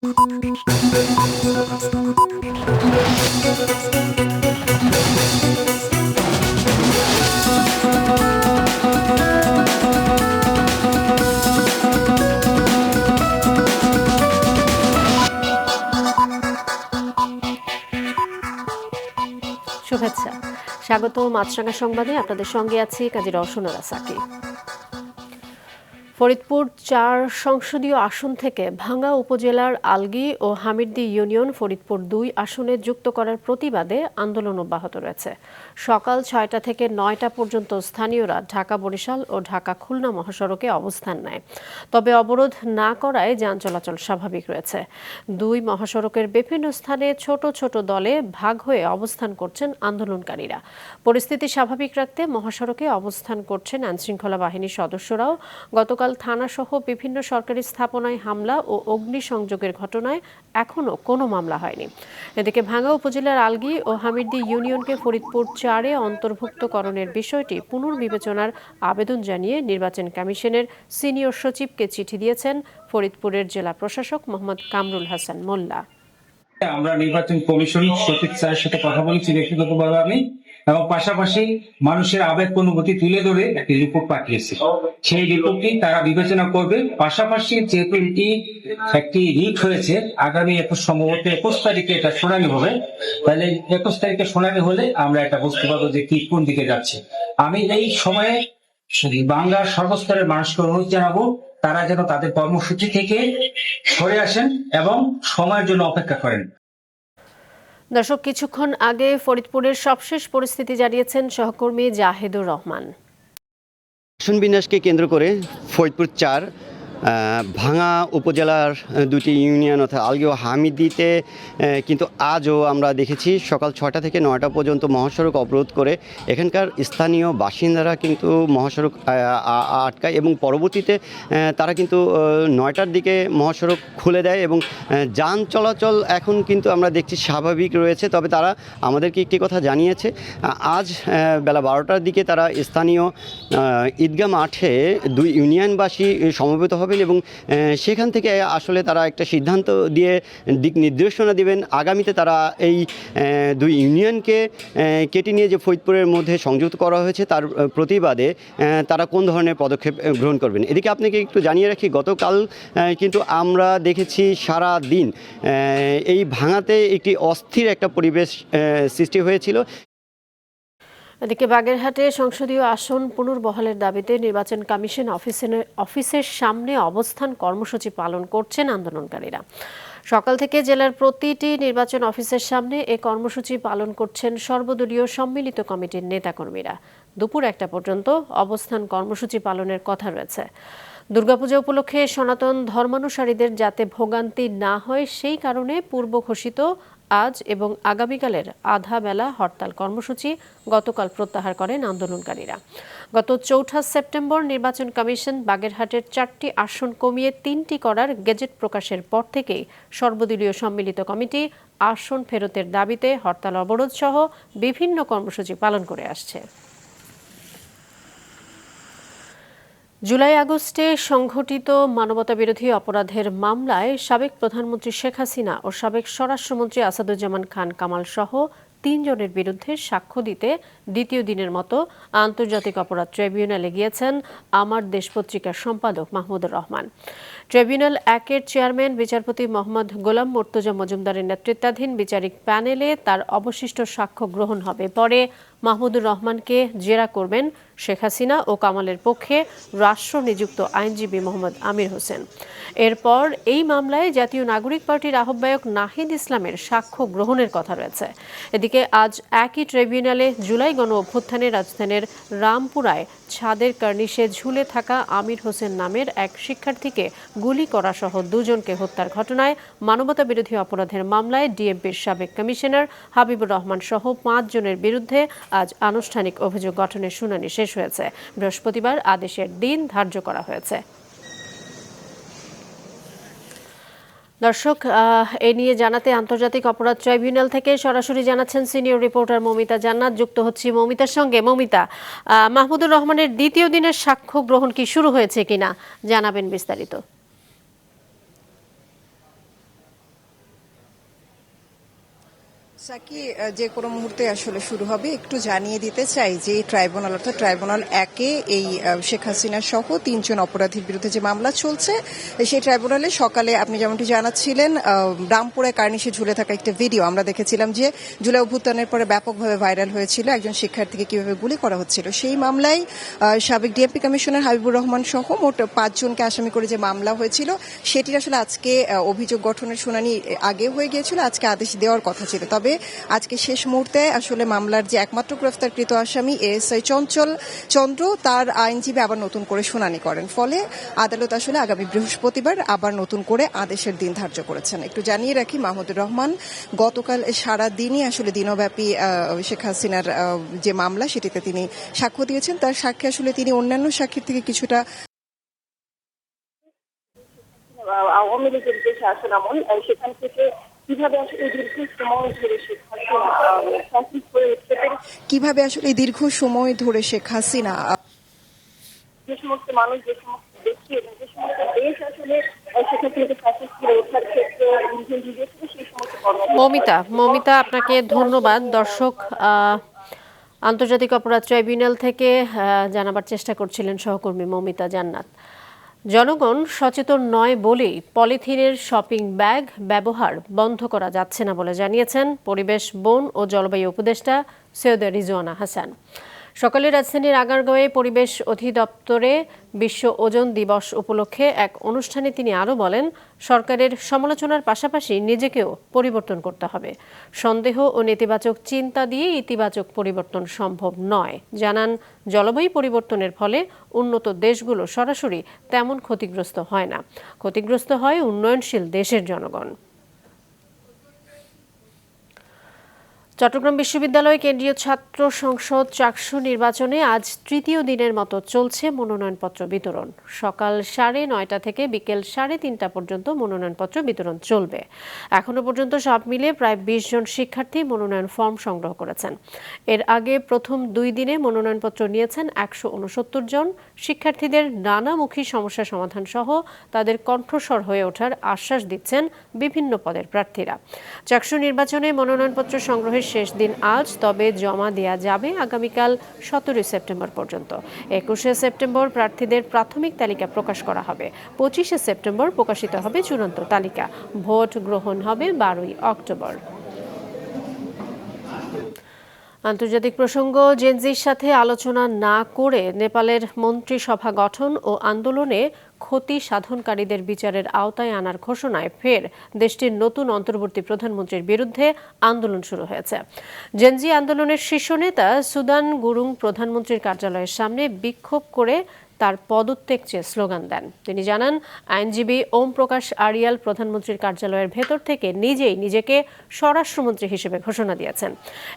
শুভেচ্ছা, স্বাগত মাছরাঙা সংবাদে। আপনাদের সঙ্গে আছি কাজী রওশনারা সাকি। ফরিদপুর ৪ সংসদীয় আসন থেকে ভাঙ্গা উপজেলার আলগী ও হামিরদী ইউনিয়ন ফরিদপুর ২ আসনে যুক্ত করার প্রতিবাদে আন্দোলন অব্যাহত রয়েছে। সকাল ৬টা থেকে ৯টা পর্যন্ত স্থানীয়রা ঢাকা বরিশাল ও ঢাকা খুলনা মহাসড়কে অবস্থান নেয়। তবে অবরোধ না করায় যান চলাচল স্বাভাবিক রয়েছে। ২ মহাসড়কের বিভিন্ন স্থানে ছোট ছোট দলে ভাগ হয়ে অবস্থান করছেন আন্দোলনকারীরা। পরিস্থিতি স্বাভাবিক রাখতে মহাসড়কে অবস্থান করছেন আইনশৃঙ্খলা বাহিনীর সদস্যরাও। গতকাল থানাসহ বিভিন্ন সরকারি স্থাপনায় হামলা ও অগ্নিসংযোগের ঘটনায় এখনও কোনো মামলা হয়নি। এদিকে ভাঙ্গা উপজেলার আলগী ও হামিরদী ইউনিয়নকে ফরিদপুর ৪-এ অন্তর্ভুক্তকরণের বিষয়টি পুনর্বিবেচনার আবেদন জানিয়ে নির্বাচন কমিশনের সিনিয়র সচিবকে চিঠি দিয়েছেন ফরিদপুরের জেলা প্রশাসক মোহাম্মদ কামরুল হাসান মোল্লা। আমরা নির্বাচন কমিশন সচিব স্যারের সাথে কথা বলেছি ব্যক্তিগতভাবে আমি, এবং পাশাপাশি মানুষের আবেগ অনুভূতি তুলে ধরে একটি রিপোর্ট পাঠিয়েছি। সেই রিপোর্টটি তারা বিবেচনা করবে। পাশাপাশি যেহেতু এটি একটি রিট হয়েছে, আগামী সম্ভবত ২১ তারিখে এটা শুনানি হবে, তাহলে ২১ তারিখে শুনানি হলে আমরা এটা বুঝতে পারবো যে কি কোন দিকে যাচ্ছে। আমি এই সময়ে বাংলার সর্বস্তরের মানুষকে অনুরোধ জানাবো তারা যেন তাদের কর্মসূচি থেকে সরে আসেন এবং সময়ের জন্য অপেক্ষা করেন। দর্শক, কিছুক্ষণ আগে ফরিদপুরের সবশেষ পরিস্থিতি জানিয়েছেন সহকর্মী জাহেদুর রহমান। আসন বিন্যাসকে কেন্দ্র করে ফরিদপুর ৪ ভাঙ্গা উপজেলার দুটি ইউনিয়ন অর্থাৎ আলগী ও হামিরদীতে কিন্তু আজও আমরা দেখেছি সকাল ৬টা থেকে ৯টা পর্যন্ত মহাসড়ক অবরোধ করে এখানকার স্থানীয় বাসিন্দারা কিন্তু মহাসড়ক আটকায় এবং পরবর্তীতে তারা কিন্তু ৯টার দিকে মহাসড়ক খুলে দেয় এবং যান চলাচল এখন কিন্তু আমরা দেখছি স্বাভাবিক রয়েছে। তবে তারা আমাদেরকে একটি কথা জানিয়েছে, আজ বেলা ১২টার দিকে তারা স্থানীয় ঈদগাহ মাঠে ২ ইউনিয়নবাসী সমবেত হবেন এবং সেখান থেকে আসলে তারা একটা সিদ্ধান্ত দিয়ে দিক নির্দেশনা দেবেন। আগামীতে তারা এই ২ ইউনিয়নকে কেটে নিয়ে যে ফরিদপুরের মধ্যে সংযুক্ত করা হয়েছে তার প্রতিবাদে তারা কোন ধরনের পদক্ষেপ গ্রহণ করবেন। এদিকে আপনাকে একটু জানিয়ে রাখি, গতকাল কিন্তু আমরা দেখেছি সারা দিন এই ভাঙাতে একটি অস্থির একটা পরিবেশ সৃষ্টি হয়েছিল। এদিকে বাগেরহাটে সংসদীয় আসন পুনর্বহালের দাবিতে নির্বাচন কমিশন অফিসের সামনে অবস্থান কর্মসূচি পালন করছেন আন্দোলনকারীরা। সকাল থেকে জেলার প্রতিটি নির্বাচন অফিসের সামনে এ কর্মসূচি পালন করছেন সর্বদলীয় সম্মিলিত কমিটির নেতাকর্মীরা। দুপুর ১টা পর্যন্ত অবস্থান কর্মসূচি পালনের কথা রয়েছে। দুর্গাপূজা উপলক্ষে সনাতন ধর্মানুসারীদের যাতে ভোগান্তি না হয় সেই কারণে পূর্ব ঘোষিত আজ এবং আগামীকালের আধা বেলা হরতাল কর্মসূচি গতকাল প্রত্যাহার করেন আন্দোলনকারীরা। গত ৪ঠা সেপ্টেম্বর নির্বাচন কমিশন বাগেরহাটের ৪টি আসন কমিয়ে ৩টি করার গেজেট প্রকাশের পর থেকেই সর্বদলীয় সম্মিলিত কমিটি আসন ফেরতের দাবিতে হরতাল অবরোধ সহ বিভিন্ন কর্মসূচি পালন করে আসছে। জুলাই আগস্টে সংঘটিত মানবতাবিরোধী অপরাধের মামলায় সাবেক প্রধানমন্ত্রী শেখ হাসিনা ও সাবেক স্বরাষ্ট্রমন্ত্রী আসাদুজ্জামান খান কামাল সহ ৩ জনের বিরুদ্ধে সাক্ষ্য দিতে দ্বিতীয় দিনের মতো আন্তর্জাতিক অপরাধ ট্রাইব্যুনালে গিয়েছেন আমার দেশ পত্রিকার সম্পাদক মাহমুদুর রহমান। ট্রাইব্যুনাল ১-এর চেয়ারম্যান বিচারপতি মোহাম্মদ গোলাম মর্তুজা মজুমদারের নেতৃত্বাধীন বিচারিক প্যানেলে তার অবশিষ্ট সাক্ষ্য গ্রহণ হবে। পরে মাহমুদুর রহমানকে জেরা করবেন শেখ হাসিনা ও কামালের পক্ষে রাষ্ট্র নিযুক্ত আইনজীবী মোহাম্মদ আমির হোসেন। এরপর এই মামলায় জাতীয় নাগরিক পার্টির আহ্বায়ক নাহিদ ইসলামের সাক্ষ্য গ্রহণের কথা রয়েছে। এদিকে আজ একই ট্রাইব্যুনালে জুলাই গণ অভ্যুত্থানে রাজধানীর রামপুরায় ছাদের কার্নিশে ঝুলে থাকা আমির হোসেন নামের এক শিক্ষার্থীকে গুলি করা সহ ২ জনকে হত্যার ঘটনায় মানবতাবিরোধী অপরাধের মামলায় ডিএমপির সাবেক কমিশনার হাবিবুর রহমান সহ ৫ জনের বিরুদ্ধে আজ আনুষ্ঠানিক অভিযোগ গঠনের শুনানি শেষ হয়েছে। বৃহস্পতিবার আদেশের দিন ধার্য করা হয়েছে। দর্শক, এ নিয়ে জানাতে আন্তর্জাতিক অপরাধ ট্রাইব্যুনাল থেকে সরাসরি জানাচ্ছেন সিনিয়র রিপোর্টার মৌমিতা জান্নাত। যুক্ত হচ্ছি মৌমিতার সঙ্গে। মৌমিতা, মাহমুদুর রহমানের দ্বিতীয় দিনের সাক্ষ্য গ্রহণ কি শুরু হয়েছে কিনা জানাবেন বিস্তারিত। সাকি যে কোনো মুহূর্তে আসলে শুরু হবে, একটু জানিয়ে দিতে চাই যে ট্রাইব্যুনাল অর্থাৎ ট্রাইব্যুনাল 1-এ এই শেখ হাসিনা সহ 3 জন অপরাধীর বিরুদ্ধে যে মামলা চলছে, সেই ট্রাইব্যুনালে সকালে আপনি যেমনটি জানাচ্ছিলেন রামপুরে কার্নিশে ঝুলে থাকা একটা ভিডিও আমরা দেখেছিলাম যে জুলাই অভ্যুত্থানের পরে ব্যাপকভাবে ভাইরাল হয়েছিল, একজন শিক্ষার্থীকে কিভাবে গুলি করা হচ্ছিল। সেই মামলায় সাবেক ডিএমপি কমিশনার হাবিবুর রহমান সহ মোট 5 জনকে আসামি করে যে মামলা হয়েছিল, সেটির আসলে আজকে অভিযোগ গঠনের শুনানি আগে হয়ে গিয়েছিল, আজকে আদেশ দেওয়ার কথা ছিল। তবে আজকে শেষ মুহূর্তে আসলে মামলার যে একমাত্র গ্রেফতারকৃত আসামি এএসআই চঞ্চল চন্দ্র, তার আইনজীবী আবার নতুন করে শুনানি করেন। ফলে আদালত আসলে আগামী বৃহস্পতিবার আবার নতুন করে আদেশের দিন ধার্য করেছেন। একটু জানিয়ে রাখি, মাহমুদুর রহমান গতকাল সারা দিনই আসলে দিনব্যাপী শেখ হাসিনার যে মামলা সেটিতে তিনি সাক্ষ্য দিয়েছেন। তার সাক্ষী আসলে তিনি অন্যান্য সাক্ষীর থেকে কিছুটা আওয়ামী লীগের যে শাসন আমল, সেখান থেকে কিভাবে আসলে দীর্ঘ সময় ধরে শেখ হাসিনা কিভাবে আসলে দীর্ঘ সময় ধরে শেখ হাসিনা যে সমস্ত মানুষ, যে সমস্ত ব্যক্তি এবং যে সমস্ত দেশ আসলে শেখ হাসিনাকে ফ্যাসিস্ট করে ওঠার ক্ষেত্রে ইন্ধন দিয়েছিল, সেই সমস্ত মমিতা আপনাকে ধন্যবাদ। দর্শক আন্তর্জাতিক অপরাধ ট্রাইব্যুনাল থেকে জানাবার চেষ্টা করছিলেন সহকর্মী মমিতা জান্নাত। জনগণ সচেতন নয় বলেই পলিথিনের শপিং ব্যাগ ব্যবহার বন্ধ করা যাচ্ছে না বলে জানিয়েছেন পরিবেশ, বন ও জলবায়ু উপদেষ্টা সৈয়দা রিজওয়ানা হাসান। সকালে রাজধানীর আগারগাঁওয়ে পরিবেশ অধিদপ্তরে বিশ্ব ওজোন দিবস উপলক্ষে এক অনুষ্ঠানে তিনি আরও বলেন, সরকারের সমালোচনার পাশাপাশি নিজেকেও পরিবর্তন করতে হবে। সন্দেহ ও নেতিবাচক চিন্তা দিয়ে ইতিবাচক পরিবর্তন সম্ভব নয়। জানান, জলবায়ু পরিবর্তনের ফলে উন্নত দেশগুলো সরাসরি তেমন ক্ষতিগ্রস্ত হয় না, ক্ষতিগ্রস্ত হয় উন্নয়নশীল দেশের জনগণ। চট্টগ্রাম বিশ্ববিদ্যালয় কেন্দ্রীয় ছাত্র সংসদ চাকসু নির্বাচনে আজ তৃতীয় দিনের মতো চলছে মনোনয়নপত্র বিতরণ। সকাল 9:30 থেকে বিকেল 3:30 পর্যন্ত মনোনয়নপত্র বিতরণ চলবে। এখনো পর্যন্ত সব মিলিয়ে প্রায় 20 জন শিক্ষার্থী মনোনয়ন ফর্ম সংগ্রহ করেছেন। এর আগে প্রথম 2 দিনে মনোনয়নপত্র নিয়েছেন 169 জন। শিক্ষার্থীদের নানামুখী সমস্যা সমাধান সহ তাদের কণ্ঠস্বর হয়ে ওঠার আশ্বাস দিচ্ছেন বিভিন্ন পদের প্রার্থীরা। চাকসু নির্বাচনে মনোনয়নপত্র সংগ্রহের শেষ দিন আজ, তবে জমা দেওয়া যাবে আগামীকাল 17 সেপ্টেম্বর পর্যন্ত। 21 সেপ্টেম্বর প্রার্থীদের প্রাথমিক তালিকা প্রকাশ করা হবে। 25 সেপ্টেম্বর প্রকাশিত হবে চূড়ান্ত তালিকা। ভোট গ্রহণ হবে 12 অক্টোবর। আন্তর্জাতিক প্রসঙ্গ, জেনজির সাথে আলোচনা না করে নেপালের মন্ত্রিসভা গঠন ও আন্দোলনে ক্ষতি সাধনকারীদের বিচারের আওতায় আনার ঘোষণায় ফের দেশটির নতুন অন্তর্বর্তী প্রধানমন্ত্রীর বিরুদ্ধে আন্দোলন শুরু হয়েছে। জেনজি আন্দোলনের শীর্ষ নেতা সুদান গুরুং প্রধানমন্ত্রীর কার্যালয়ের সামনে বিক্ষোভ করে তার পদত্যাগ চেয়ে স্লোগান দেন। তিনি জানান, আইনজীবী ওম প্রকাশ আরিয়াল প্রধানমন্ত্রীর কার্যালয়ের ভেতর থেকে নিজেই নিজেকে স্বরাষ্ট্রমন্ত্রী হিসেবে ঘোষণা দিয়েছেন।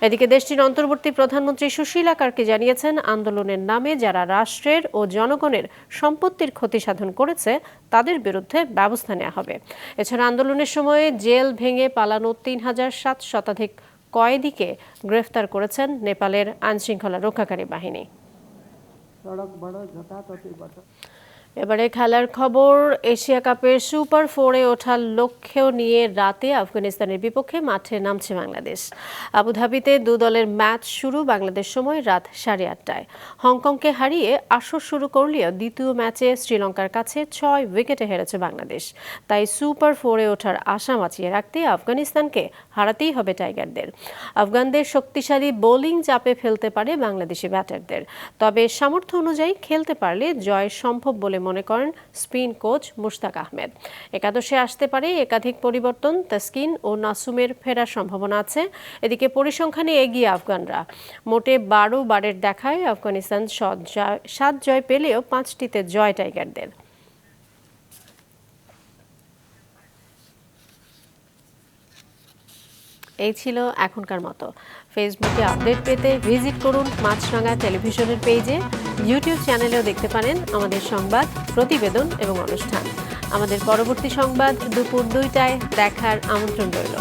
এদিকে দেশটির অন্তর্বর্তী প্রধানমন্ত্রী সুশীলা কার্কি জানিয়েছেন, আন্দোলনের নামে যারা রাষ্ট্রের ও জনগণের সম্পত্তির ক্ষতি সাধন করেছে তাদের বিরুদ্ধে ব্যবস্থা নেওয়া হবে। এছাড়া আন্দোলনের সময় জেল ভেঙে পালানো 3000 শতাধিক কয়েদিকে গ্রেফতার করেছেন নেপালের আইনশৃঙ্খলা রক্ষাকারী বাহিনী। এবারে খেলার খবর। এশিয়া কাপের সুপার 4-এ ওঠার লক্ষ্য নিয়ে রাতে আফগানিস্তানের বিপক্ষে মাঠে নামছে বাংলাদেশ। আবুধাবিতে 2 দলের ম্যাচ শুরু বাংলাদেশ সময় রাত 8:30টায়। হংকংকে হারিয়ে আসর শুরু করলেও দ্বিতীয় ম্যাচে শ্রীলঙ্কার কাছে 6 উইকেটে হেরেছে বাংলাদেশ। তাই সুপার 4-এ ওঠার আশা বাঁচিয়ে রাখতে আফগানিস্তানকে হারাতেই হবে টাইগারদের। আফগানদের শক্তিশালী বোলিং চাপে ফেলতে পারে বাংলাদেশি ব্যাটারদের। তবে সামর্থ্য অনুযায়ী খেলতে পারলে জয় সম্ভব বলে মনে করেন স্পিন কোচ মুশতাক আহমেদ। একাদশে আসতে পারে একাধিক পরিবর্তন, তাসকিন ও নাসুমের ফেরার সম্ভাবনা আছে। এদিকে পরিসংখ্যানে এগিয়ে আফগানরা। মোটে 12 বারের দেখায় আফগানিস্তান 7 জয় পেলেও 5টিতে জয় টাইগারদের। এই ছিল এখনকার মতো। ফেসবুকে আপডেট পেতে ভিজিট করুন মাছরাঙা টেলিভিশনের পেজে। ইউটিউব চ্যানেলেও দেখতে পারেন আমাদের সংবাদ, প্রতিবেদন এবং অনুষ্ঠান। আমাদের পরবর্তী সংবাদ দুপুর 2টায় দেখার আমন্ত্রণ রইল।